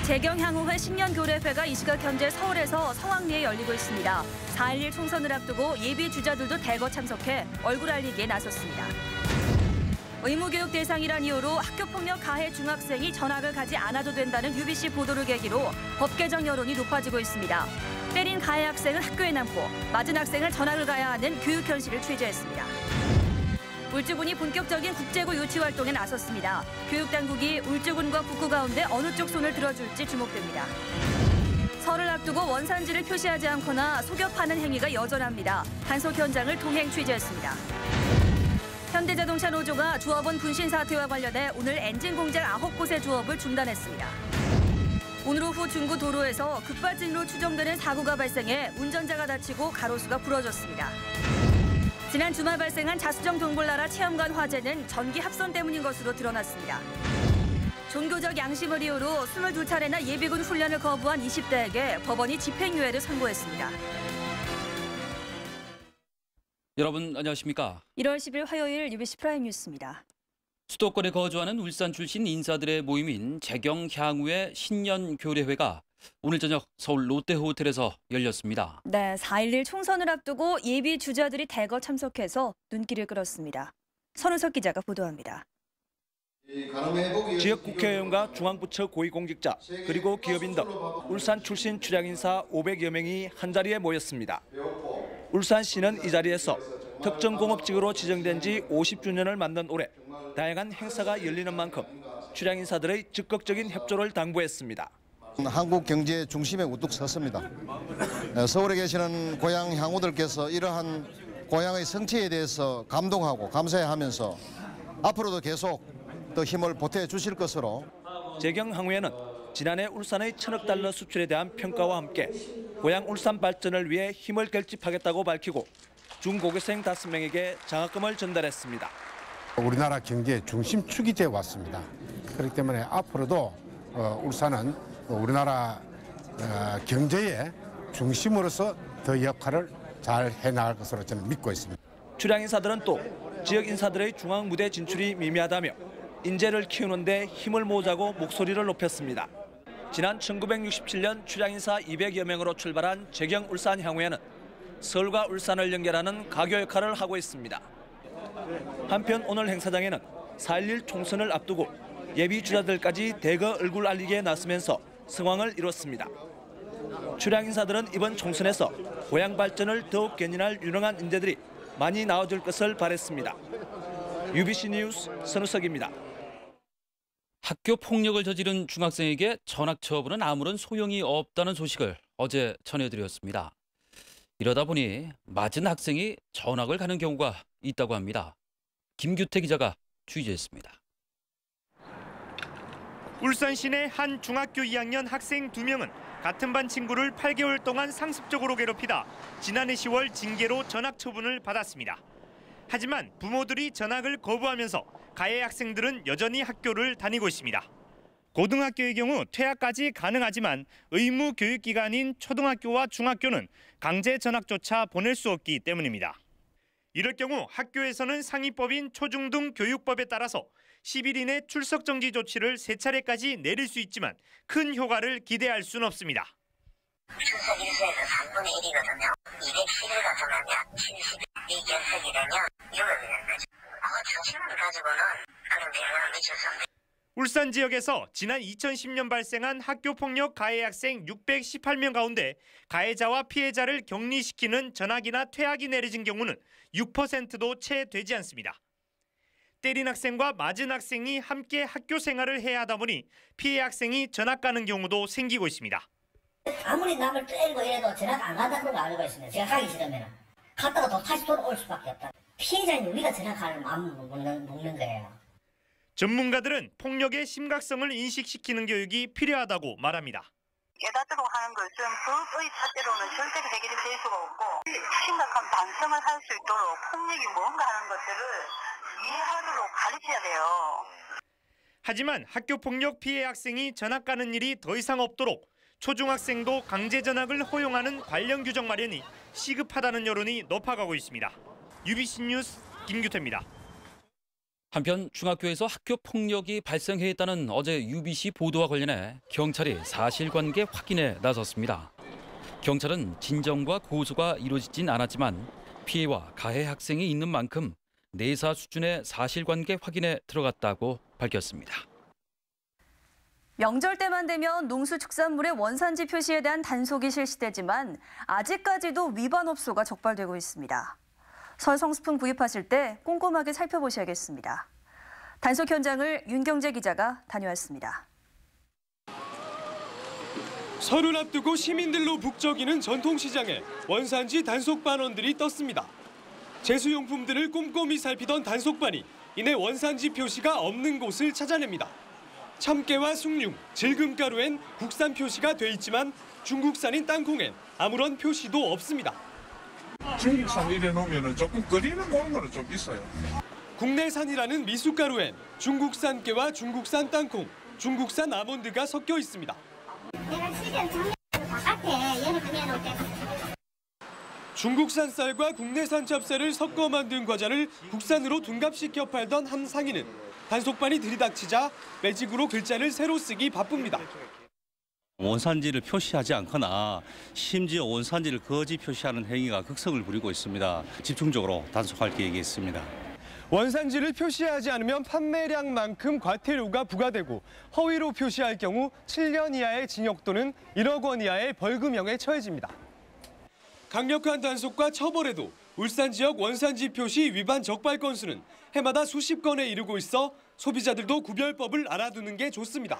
재경향후회 신년교례회가 이 시각 현재 서울에서 성황리에 열리고 있습니다. 4.11 총선을 앞두고 예비 주자들도 대거 참석해 얼굴 알리기에 나섰습니다. 의무교육 대상이란 이유로 학교폭력 가해 중학생이 전학을 가지 않아도 된다는 UBC 보도를 계기로 법 개정 여론이 높아지고 있습니다. 때린 가해 학생은 학교에 남고 맞은 학생은 전학을 가야 하는 교육 현실을 취재했습니다. 울주군이 본격적인 국제고 유치 활동에 나섰습니다. 교육당국이 울주군과 북구 가운데 어느 쪽 손을 들어줄지 주목됩니다. 설을 앞두고 원산지를 표시하지 않거나 속여 파는 행위가 여전합니다. 단속 현장을 동행 취재했습니다. 현대자동차 노조가 조합원 분신 사태와 관련해 오늘 엔진 공장 9곳의 조업을 중단했습니다. 오늘 오후 중구 도로에서 급발진으로 추정되는 사고가 발생해 운전자가 다치고 가로수가 부러졌습니다. 지난 주말 발생한 자수정 동굴나라 체험관 화재는 전기 합선 때문인 것으로 드러났습니다. 종교적 양심을 이유로 22차례나 예비군 훈련을 거부한 20대에게 법원이 집행유예를 선고했습니다. 여러분 안녕하십니까? 1월 10일 화요일 UBC 프라임 뉴스입니다. 수도권에 거주하는 울산 출신 인사들의 모임인 재경향후회 신년교례회가 오늘 저녁 서울 롯데호텔에서 열렸습니다. 네, 4.11 총선을 앞두고 예비 주자들이 대거 참석해서 눈길을 끌었습니다. 선우석 기자가 보도합니다. 지역 국회의원과 중앙부처 고위공직자 그리고 기업인 등 울산 출신 출향인사 500여 명이 한자리에 모였습니다. 울산시는 이 자리에서 특정 공업지구로 지정된 지 50주년을 맞는 올해 다양한 행사가 열리는 만큼 출향인사들의 적극적인 협조를 당부했습니다. 한국 경제 중심에 우뚝 섰습니다. 서울에 계시는 고향 향후들께서 이러한 고향의 성취에 대해서 감동하고 감사해하면서 앞으로도 계속 더 힘을 보태 주실 것으로. 재경향후회는 지난해 울산의 1,000억 달러 수출에 대한 평가와 함께 고향 울산 발전을 위해 힘을 결집하겠다고 밝히고 중고교생 5명에게 장학금을 전달했습니다. 우리나라 경제의 중심축이 되어 왔습니다. 그렇기 때문에 앞으로도 울산은 우리나라 경제의 중심으로서 더 역할을 잘 해나갈 것으로 저는 믿고 있습니다. 출향인사들은 또 지역 인사들의 중앙 무대 진출이 미미하다며 인재를 키우는 데 힘을 모으자고 목소리를 높였습니다. 지난 1967년 출향인사 200여 명으로 출발한 재경 울산향후회는 서울과 울산을 연결하는 가교 역할을 하고 있습니다. 한편 오늘 행사장에는 4.11 총선을 앞두고 예비 주자들까지 대거 얼굴 알리기에 나서면서 성황을 이뤘습니다. 출향인사들은 이번 총선에서 고향 발전을 더욱 견인할 유능한 인재들이 많이 나와줄 것을 바랬습니다. UBC 뉴스 선우석입니다. 학교 폭력을 저지른 중학생에게 전학 처분은 아무런 소용이 없다는 소식을 어제 전해드렸습니다. 이러다 보니 맞은 학생이 전학을 가는 경우가 있다고 합니다. 김규태 기자가 취재했습니다. 울산 시내 한 중학교 2학년 학생 2명은 같은 반 친구를 8개월 동안 상습적으로 괴롭히다 지난해 10월 징계로 전학 처분을 받았습니다. 하지만 부모들이 전학을 거부하면서 가해 학생들은 여전히 학교를 다니고 있습니다. 고등학교의 경우 퇴학까지 가능하지만 의무 교육기관인 초등학교와 중학교는 강제 전학조차 보낼 수 없기 때문입니다. 이럴 경우 학교에서는 상위법인 초중등 교육법에 따라서 10일 이내 출석 정지 조치를 3차례까지 내릴 수 있지만 큰 효과를 기대할 수는 없습니다. 출석 일수에서 3분의 1이거든요. 210일 같으면 약 72 결석이 되면 6억이 되는 거죠. 자신을 가지고는 그런 영향을 미칠 수 없는. 울산 지역에서 지난 2010년 발생한 학교폭력 가해 학생 618명 가운데 가해자와 피해자를 격리시키는 전학이나 퇴학이 내려진 경우는 6%도 채 되지 않습니다. 때린 학생과 맞은 학생이 함께 학교 생활을 해야 하다 보니 피해 학생이 전학 가는 경우도 생기고 있습니다. 아무리 남을 때리고 이래도 전학 안 간다는 걸 알고 있습니다. 제가 가기 싫으면 갔다가 또 다시 돌아올 수밖에 없다. 피해자인 우리가 전학하는 마음을 먹는 거예요. 전문가들은 폭력의 심각성을 인식시키는 교육이 필요하다고 말합니다. 깨닫도록 하는 것은 법의 잣대로는 절대로 해결이 될 수가 없고 심각한 반성을 할 수 있도록 폭력이 뭔가 하는 것들을 이해하도록 가르쳐야 돼요. 하지만 학교폭력 피해 학생이 전학 가는 일이 더 이상 없도록 초중학생도 강제 전학을 허용하는 관련 규정 마련이 시급하다는 여론이 높아가고 있습니다. UBC 뉴스 김규태입니다. 한편 중학교에서 학교 폭력이 발생했다는 어제 UBC 보도와 관련해 경찰이 사실관계 확인에 나섰습니다. 경찰은 진정과 고소가 이루어지진 않았지만 피해와 가해 학생이 있는 만큼 내사 수준의 사실관계 확인에 들어갔다고 밝혔습니다. 명절 때만 되면 농수축산물의 원산지 표시에 대한 단속이 실시되지만 아직까지도 위반 업소가 적발되고 있습니다. 설 성수품 구입하실 때 꼼꼼하게 살펴보셔야겠습니다. 단속 현장을 윤경재 기자가 다녀왔습니다. 설을 앞두고 시민들로 북적이는 전통시장에 원산지 단속 반원들이 떴습니다. 제수용품들을 꼼꼼히 살피던 단속반이 이내 원산지 표시가 없는 곳을 찾아냅니다. 참깨와 숭늉, 질금가루엔 국산 표시가 돼 있지만 중국산인 땅콩엔 아무런 표시도 없습니다. 중국산 이래 놓으면 조금 거리는 거는 좀 있어요. 국내산이라는 미숫가루엔 중국산 깨와 중국산 땅콩, 중국산 아몬드가 섞여 있습니다. 중국산 쌀과 국내산 찹쌀을 섞어 만든 과자를 국산으로 둔갑시켜 팔던 한 상인은 단속반이 들이닥치자 매직으로 글자를 새로 쓰기 바쁩니다. 원산지를 표시하지 않거나 심지어 원산지를 거짓 표시하는 행위가 극성을 부리고 있습니다. 집중적으로 단속할 계획이 있습니다. 원산지를 표시하지 않으면 판매량만큼 과태료가 부과되고 허위로 표시할 경우 7년 이하의 징역 또는 1억 원 이하의 벌금형에 처해집니다. 강력한 단속과 처벌에도 울산 지역 원산지 표시 위반 적발 건수는 해마다 수십 건에 이르고 있어 소비자들도 구별법을 알아두는 게 좋습니다.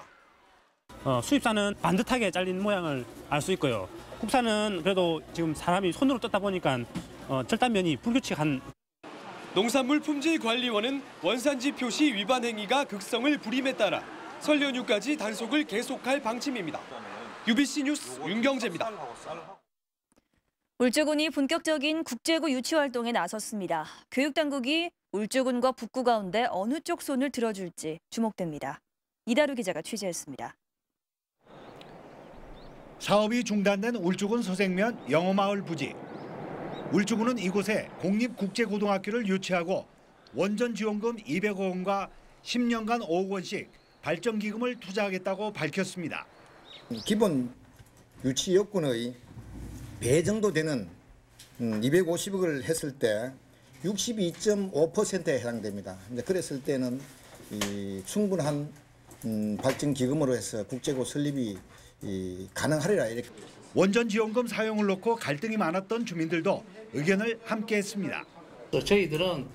수입산은 반듯하게 잘린 모양을 알 수 있고요. 국산은 그래도 지금 사람이 손으로 떴다 보니까 절단면이 불규칙한. 농산물품질관리원은 원산지 표시 위반 행위가 극성을 부림에 따라 설 연휴까지 단속을 계속할 방침입니다. UBC 뉴스 윤경재입니다. 울주군이 본격적인 국제고 유치 활동에 나섰습니다. 교육당국이 울주군과 북구 가운데 어느 쪽 손을 들어줄지 주목됩니다. 이다루 기자가 취재했습니다. 사업이 중단된 울주군 서생면 영어마을 부지. 울주군은 이곳에 공립국제고등학교를 유치하고 원전 지원금 200억 원과 10년간 5억 원씩 발전기금을 투자하겠다고 밝혔습니다. 기본 유치 여건의 배 정도 되는 250억을 했을 때 62.5%에 해당됩니다. 그랬을 때는 충분한 발전기금으로 해서 국제고 설립이 가능하리라 이렇게. 원전 지원금 사용을 놓고 갈등이 많았던 주민들도 의견을 함께했습니다. 저희들은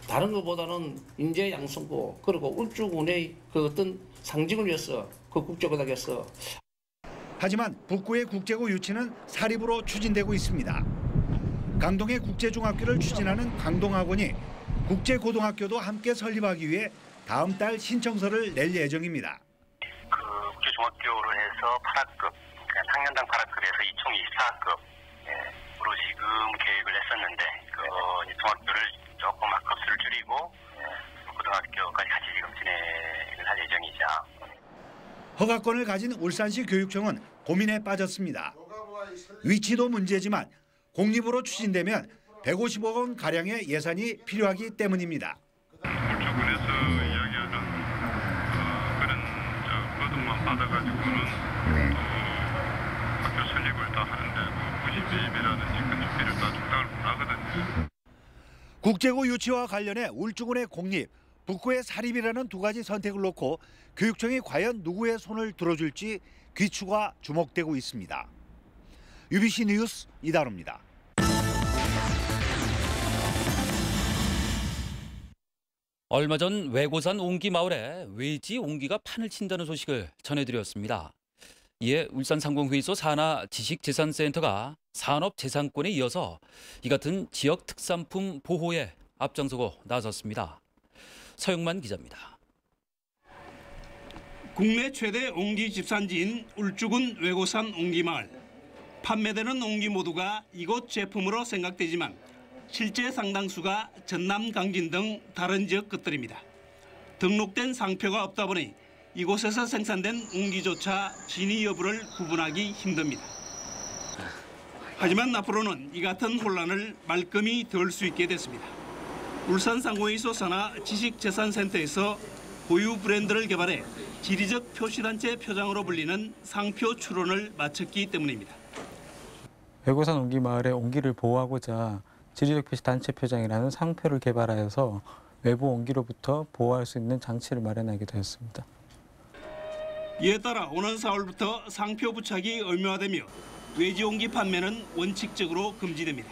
다른 것보다는 인재 양성고 그리고 울주군의 그 어떤 상징을 위해서 그 국제고등학교에서. 하지만 북구의 국제고 유치는 사립으로 추진되고 있습니다. 강동의 국제중학교를 추진하는 강동학원이 국제고등학교도 함께 설립하기 위해 다음 달 신청서를 낼 예정입니다. 그 국제중학교를 해서 8학급, 학년당 8학급에서 2024학급으로 지금 계획을 했었는데 그 중학교를 조금 학급수를 줄이고 고등학교까지 같이 지금 진행을 할 예정이죠. 허가권을 가진 울산시 교육청은 고민에 빠졌습니다. 위치도 문제지만 공립으로 추진되면 150억 원 가량의 예산이 필요하기 때문입니다. 울주군에서 이야기하는 그런 거듭만 받아가지고는 학교 설립을 다 하는데 부지 매입이라든지 건축비를 다 충당을 못하거든요. 국제고 유치와 관련해 울주군의 공립, 북구의 사립이라는 두 가지 선택을 놓고 교육청이 과연 누구의 손을 들어줄지 귀추가 주목되고 있습니다. UBC 뉴스 이다루입니다. 얼마 전 외고산 옹기 마을에 외지 옹기가 판을 친다는 소식을 전해드렸습니다. 이에 울산상공회의소 산하 지식재산센터가 산업재산권에 이어서 이 같은 지역 특산품 보호에 앞장서고 나섰습니다. 서영만 기자입니다. 국내 최대 옹기 집산지인 울주군 외고산 옹기마을. 판매되는 옹기 모두가 이곳 제품으로 생각되지만 실제 상당수가 전남, 강진 등 다른 지역 것들입니다. 등록된 상표가 없다 보니 이곳에서 생산된 옹기조차 진위 여부를 구분하기 힘듭니다. 하지만 앞으로는 이 같은 혼란을 말끔히 덜 수 있게 됐습니다. 울산상공회의소 산하 지식재산센터에서 고유 브랜드를 개발해 지리적 표시단체 표장으로 불리는 상표 출원을 마쳤기 때문입니다. 외고산 옹기마을의 옹기를 보호하고자 지리적 표시 단체 표장이라는 상표를 개발하여서 외부 옹기로부터 보호할 수 있는 장치를 마련하게 되었습니다. 이에 따라 오는 4월부터 상표 부착이 의무화되며 외지 옹기 판매는 원칙적으로 금지됩니다.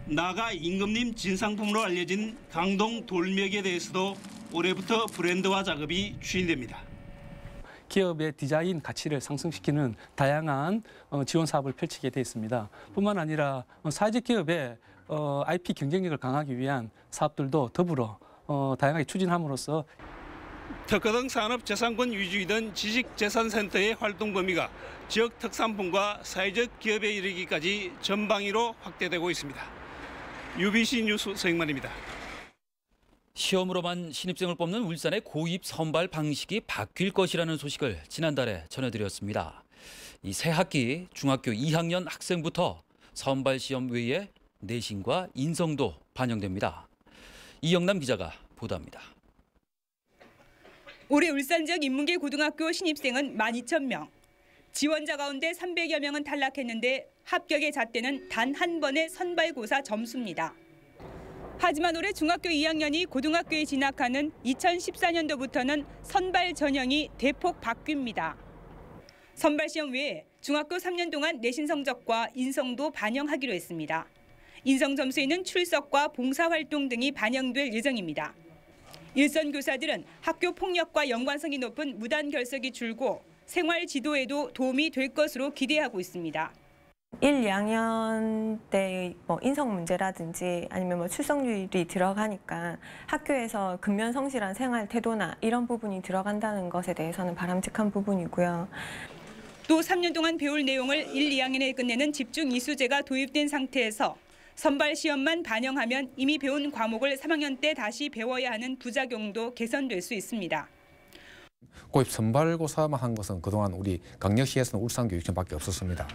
나아가 임금님 진상품으로 알려진 강동 돌미역에 대해서도 올해부터 브랜드화 작업이 추진됩니다. 기업의 디자인 가치를 상승시키는 다양한 지원 사업을 펼치게 되어 있습니다. 뿐만 아니라 사회적 기업의 IP 경쟁력을 강화하기 위한 사업들도 더불어 다양하게 추진함으로써 특허등 산업재산권 위주이던 지식재산센터의 활동 범위가 지역 특산품과 사회적 기업에 이르기까지 전방위로 확대되고 있습니다. UBC 뉴스 서영만입니다. 시험으로만 신입생을 뽑는 울산의 고입 선발 방식이 바뀔 것이라는 소식을 지난달에 전해드렸습니다. 이 새 학기 중학교 2학년 학생부터 선발 시험 외에 내신과 인성도 반영됩니다. 이영남 기자가 보도합니다. 올해 울산 지역 인문계 고등학교 신입생은 12,000명. 지원자 가운데 300여 명은 탈락했는데 합격의 잣대는 단 한 번의 선발고사 점수입니다. 하지만 올해 중학교 2학년이 고등학교에 진학하는 2014년도부터는 선발 전형이 대폭 바뀝니다. 선발 시험 외에 중학교 3년 동안 내신 성적과 인성도 반영하기로 했습니다. 인성 점수에는 출석과 봉사활동 등이 반영될 예정입니다. 일선 교사들은 학교 폭력과 연관성이 높은 무단 결석이 줄고 생활 지도에도 도움이 될 것으로 기대하고 있습니다. 1, 2학년 때 인성 문제라든지 아니면 출석률이 들어가니까 학교에서 근면성실한 생활 태도나 이런 부분이 들어간다는 것에 대해서는 바람직한 부분이고요. 또 3년 동안 배울 내용을 1, 2학년에 끝내는 집중 이수제가 도입된 상태에서 선발 시험만 반영하면 이미 배운 과목을 3학년 때 다시 배워야 하는 부작용도 개선될 수 있습니다. 고입 선발고사만 한 것은 그동안 우리 강력시에서는 울산교육청밖에 없었습니다.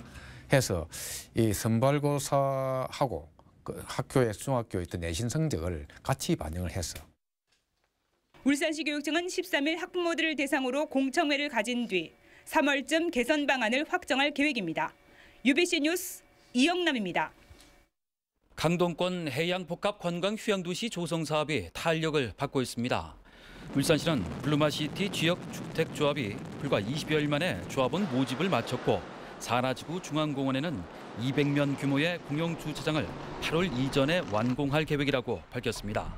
해서 이 선발고사하고 그 학교의 중학교에 있던 내신 성적을 같이 반영을 했어. 울산시 교육청은 13일 학부모들을 대상으로 공청회를 가진 뒤 3월쯤 개선 방안을 확정할 계획입니다. UBC 뉴스 이영남입니다. 강동권 해양복합관광휴양도시 조성 사업이 탄력을 받고 있습니다. 울산시는 블루마시티 지역주택조합이 불과 20여일 만에 조합원 모집을 마쳤고 산하지구 중앙공원에는 200면 규모의 공용주차장을 8월 이전에 완공할 계획이라고 밝혔습니다.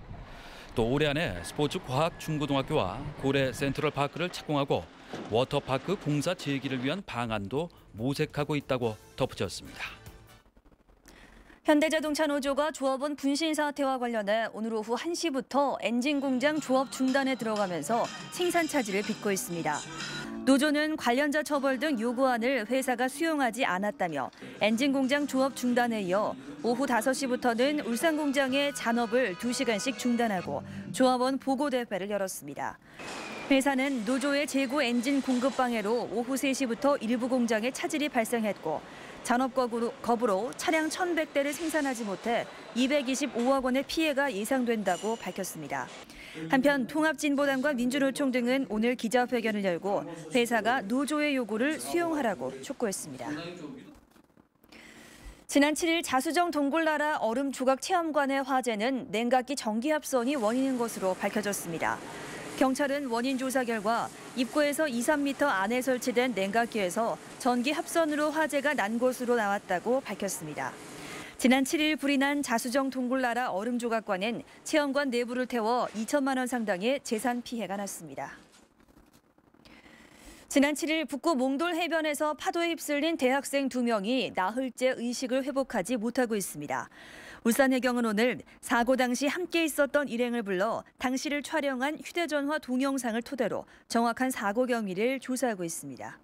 또 올해 안에 스포츠과학중고등학교와 고래 센트럴파크를 착공하고 워터파크 공사 재개를 위한 방안도 모색하고 있다고 덧붙였습니다. 현대자동차 노조가 조합원 분신 사태와 관련해 오늘 오후 1시부터 엔진 공장 조업 중단에 들어가면서 생산 차질을 빚고 있습니다. 노조는 관련자 처벌 등 요구안을 회사가 수용하지 않았다며 엔진 공장 조업 중단에 이어 오후 5시부터는 울산 공장의 잔업을 2시간씩 중단하고 조합원 보고 대회를 열었습니다. 회사는 노조의 재고 엔진 공급 방해로 오후 3시부터 일부 공장에 차질이 발생했고 잔업 거부로 차량 1,100대를 생산하지 못해 225억 원의 피해가 예상된다고 밝혔습니다. 한편 통합진보당과 민주노총 등은 오늘 기자회견을 열고 회사가 노조의 요구를 수용하라고 촉구했습니다. 지난 7일 자수정 동굴나라 얼음 조각 체험관의 화재는 냉각기 전기 합선이 원인인 것으로 밝혀졌습니다. 경찰은 원인 조사 결과 입구에서 2, 3m 안에 설치된 냉각기에서 전기 합선으로 화재가 난 것으로 나왔다고 밝혔습니다. 지난 7일 불이 난 자수정 동굴나라 얼음 조각관은 체험관 내부를 태워 2천만 원 상당의 재산 피해가 났습니다. 지난 7일 북구 몽돌 해변에서 파도에 휩쓸린 대학생 2명이 나흘째 의식을 회복하지 못하고 있습니다. 울산해경은 오늘 사고 당시 함께 있었던 일행을 불러 당시를 촬영한 휴대전화 동영상을 토대로 정확한 사고 경위를 조사하고 있습니다.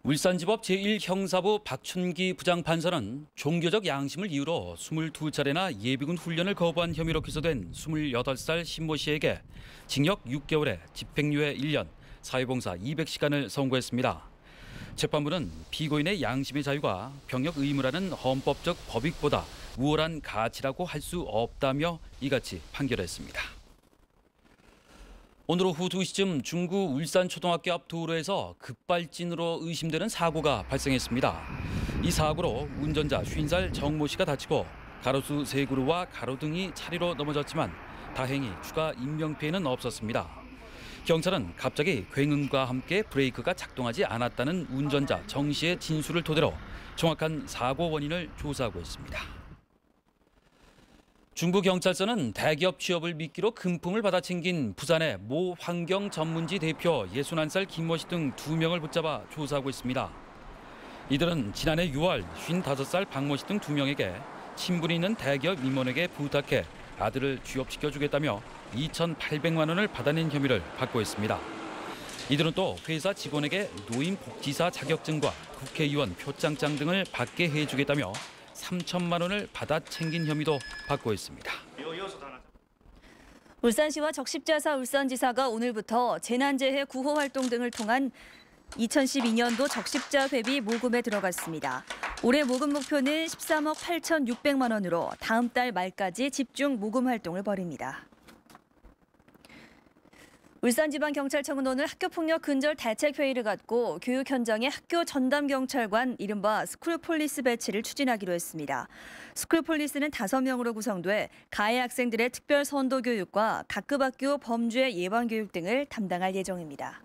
울산지법 제1형사부 박춘기 부장판사는 종교적 양심을 이유로 22차례나 예비군 훈련을 거부한 혐의로 기소된 28살 신모 씨에게 징역 6개월에 집행유예 1년, 사회봉사 200시간을 선고했습니다. 재판부는 피고인의 양심의 자유가 병역 의무라는 헌법적 법익보다 우월한 가치라고 할 수 없다며 이같이 판결했습니다. 오늘 오후 2시쯤 중구 울산초등학교 앞 도로에서 급발진으로 의심되는 사고가 발생했습니다. 이 사고로 운전자 50살 정모 씨가 다치고 가로수 3그루와 가로등이 차리로 넘어졌지만 다행히 추가 인명피해는 없었습니다. 경찰은 갑자기 굉음과 함께 브레이크가 작동하지 않았다는 운전자 정 씨의 진술을 토대로 정확한 사고 원인을 조사하고 있습니다. 중부경찰서는 대기업 취업을 미끼로 금품을 받아 챙긴 부산의 모 환경 전문지 대표 61살 김모 씨 등 2명을 붙잡아 조사하고 있습니다. 이들은 지난해 6월 55살 박모 씨 등 2명에게 친분이 있는 대기업 임원에게 부탁해 아들을 취업시켜주겠다며 2,800만 원을 받아낸 혐의를 받고 있습니다. 이들은 또 회사 직원에게 노인복지사 자격증과 국회의원 표창장 등을 받게 해주겠다며 3천만 원을 받아 챙긴 혐의도 받고 있습니다. 울산시와 적십자사 울산지사가 오늘부터 재난재해 구호 활동 등을 통한 2012년도 적십자 회비 모금에 들어갔습니다. 올해 모금 목표는 13억 8,600만 원으로 다음 달 말까지 집중 모금 활동을 벌입니다. 울산지방경찰청은 오늘 학교폭력 근절 대책회의를 갖고 교육 현장에 학교 전담경찰관 이른바 스쿨폴리스 배치를 추진하기로 했습니다. 스쿨폴리스는 5명으로 구성돼 가해 학생들의 특별 선도 교육과 각급 학교 범죄 예방 교육 등을 담당할 예정입니다.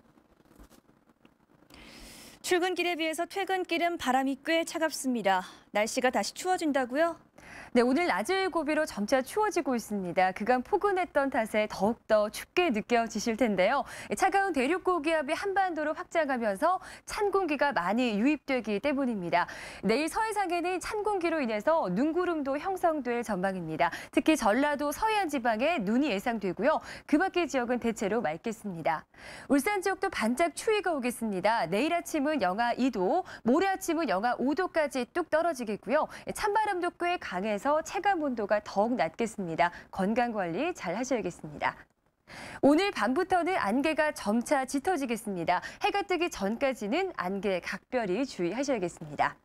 출근길에 비해서 퇴근길은 바람이 꽤 차갑습니다. 날씨가 다시 추워진다고요? 네, 오늘 낮을 고비로 점차 추워지고 있습니다. 그간 포근했던 탓에 더욱더 춥게 느껴지실 텐데요. 차가운 대륙 고기압이 한반도로 확장하면서 찬 공기가 많이 유입되기 때문입니다. 내일 서해상에는 찬 공기로 인해서 눈구름도 형성될 전망입니다. 특히 전라도 서해안 지방에 눈이 예상되고요. 그 밖의 지역은 대체로 맑겠습니다. 울산 지역도 반짝 추위가 오겠습니다. 내일 아침은 영하 2도, 모레 아침은 영하 5도까지 뚝 떨어지겠고요. 찬바람도 꽤 강해서 체감 온도가 더욱 낮겠습니다. 건강관리 잘 하셔야겠습니다. 오늘 밤부터는 안개가 점차 짙어지겠습니다. 해가 뜨기 전까지는 안개 각별히 주의하셔야겠습니다.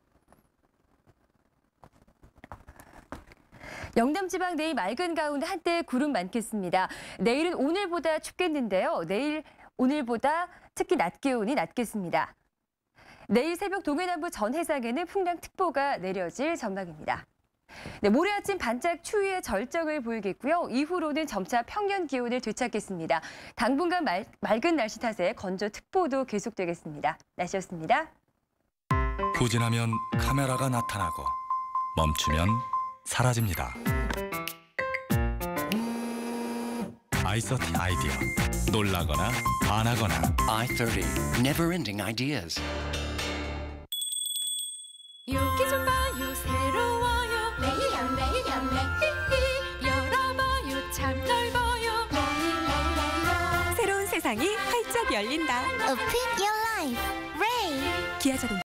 영남 지방 내일 맑은 가운데 한때 구름 많겠습니다. 내일은 오늘보다 춥겠는데요. 내일 오늘보다 특히 낮 기온이 낮겠습니다. 내일 새벽 동해남부 전 해상에는 풍랑특보가 내려질 전망입니다. 네, 모레 아침 반짝 추위의 절정을 보이겠고요. 이후로는 점차 평년 기온을 되찾겠습니다. 당분간 맑은 날씨 탓에 건조특보도 계속되겠습니다. 날씨였습니다. 후진하면 카메라가 나타나고 멈추면 사라집니다. i30 아이디어. 놀라거나 반하거나. i30 Never-ending ideas. 여기 좀 봐요 새로워요 레이히 열어봐요 참 넓어요 새로운 세상이 활짝 열린다. Open your life, Ray. 기아 자동차